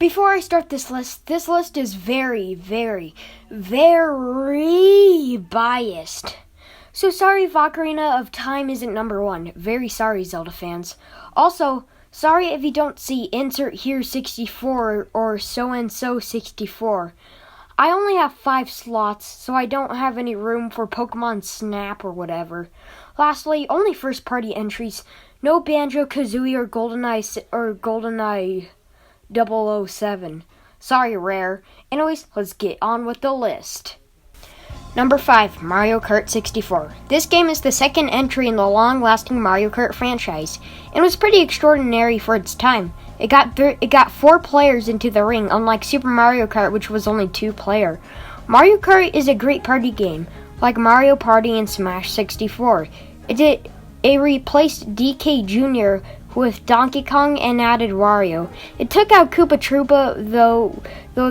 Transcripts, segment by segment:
Before I start this list is very, very, very biased. So sorry if Ocarina of Time isn't number 1. Very sorry, Zelda fans. Also, sorry if you don't see insert here 64 or so-and-so 64. I only have 5 slots, so I don't have any room for Pokemon Snap or whatever. Lastly, only first-party entries. No Banjo-Kazooie or GoldenEye 007. Sorry, Rare. Anyways, let's get on with the list. Number 5, Mario Kart 64. This game is the second entry in the long-lasting Mario Kart franchise, and was pretty extraordinary for its time. It got 4 players into the ring, unlike Super Mario Kart, which was only 2-player. Mario Kart is a great party game, like Mario Party and Smash 64. It replaced DK Jr. with Donkey Kong and added Wario. It took out Koopa Troopa, though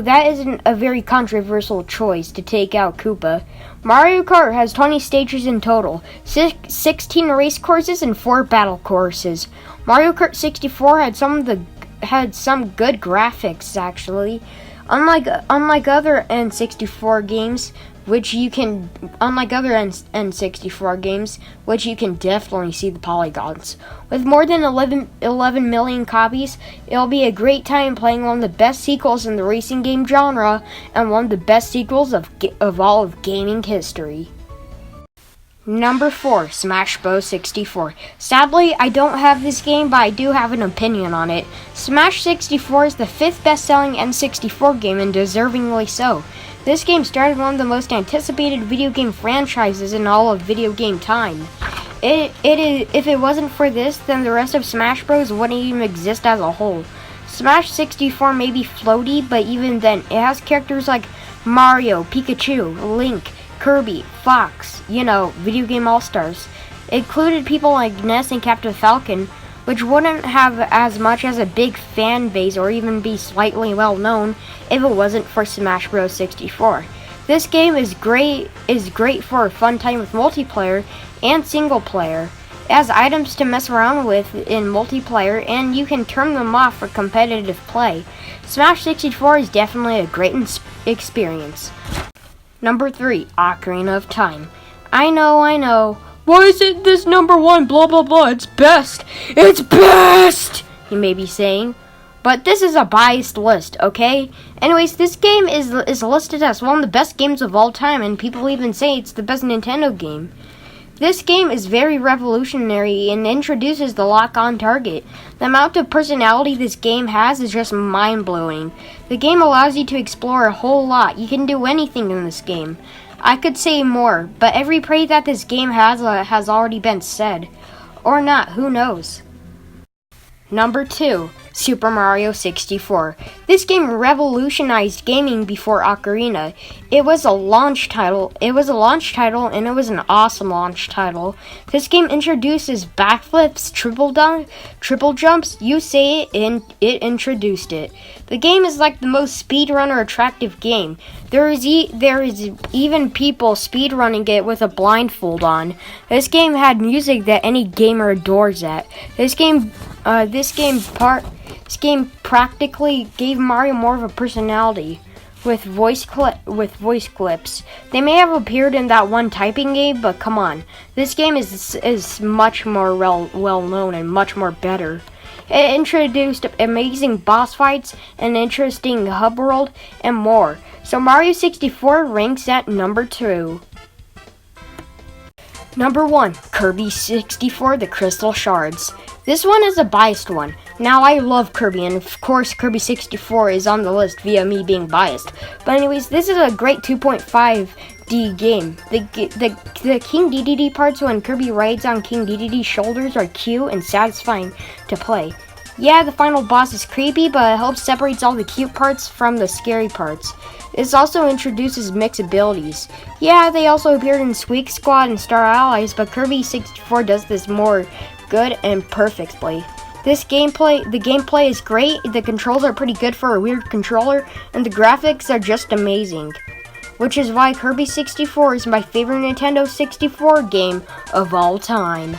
that isn't a very controversial choice to take out Koopa. Mario Kart has 20 stages in total, 16 race courses and 4 battle courses. Mario Kart 64 had some good graphics actually. Unlike other N64 games, which you can definitely see the polygons. With more than 11 million copies, it'll be a great time playing one of the best sequels in the racing game genre, and one of the best sequels of all of gaming history. Number 4, Smash Bros. 64. Sadly, I don't have this game, but I do have an opinion on it. Smash 64 is the 5th best-selling N64 game, and deservingly so. This game started one of the most anticipated video game franchises in all of video game time. If it wasn't for this, then the rest of Smash Bros. Wouldn't even exist as a whole. Smash 64 may be floaty, but even then, it has characters like Mario, Pikachu, Link, Kirby, Fox, video game all-stars. It included people like Ness and Captain Falcon, which wouldn't have as much as a big fan base or even be slightly well known if it wasn't for Smash Bros. 64. This game is great for a fun time with multiplayer and single player. It has items to mess around with in multiplayer, and you can turn them off for competitive play. Smash 64 is definitely a great experience. Number 3, Ocarina of Time. I know. Why isn't this number 1? Blah, blah, blah. It's best. It's best! You may be saying. But this is a biased list, okay? Anyways, this game is listed as one of the best games of all time, and people even say it's the best Nintendo game. This game is very revolutionary and introduces the lock-on target. The amount of personality this game has is just mind-blowing. The game allows you to explore a whole lot. You can do anything in this game. I could say more, but every praise that this game has already been said. Or not, who knows? Number 2, Super Mario 64. This game revolutionized gaming before Ocarina. It was a launch title, and it was an awesome launch title. This game introduces backflips, triple jumps. You say it, and it introduced it. The game is like the most speedrunner attractive game. There is even people speedrunning it with a blindfold on. This game had music that any gamer adores at. This game practically gave Mario more of a personality with voice clips. They may have appeared in that one typing game, but come on. This game is much more well known and much more better. It introduced amazing boss fights, an interesting hub world, and more. So Mario 64 ranks at number 2. Number 1, Kirby 64, The Crystal Shards. This one is a biased one. Now, I love Kirby, and of course Kirby 64 is on the list via me being biased. But anyways, this is a great 2.5D game. The King Dedede parts when Kirby rides on King Dedede's shoulders are cute and satisfying to play. Yeah, the final boss is creepy, but it helps separates all the cute parts from the scary parts. This also introduces mixed abilities. Yeah, they also appeared in Squeak Squad and Star Allies, but Kirby 64 does this more good and perfectly. The gameplay is great, the controls are pretty good for a weird controller, and the graphics are just amazing. Which is why Kirby 64 is my favorite Nintendo 64 game of all time.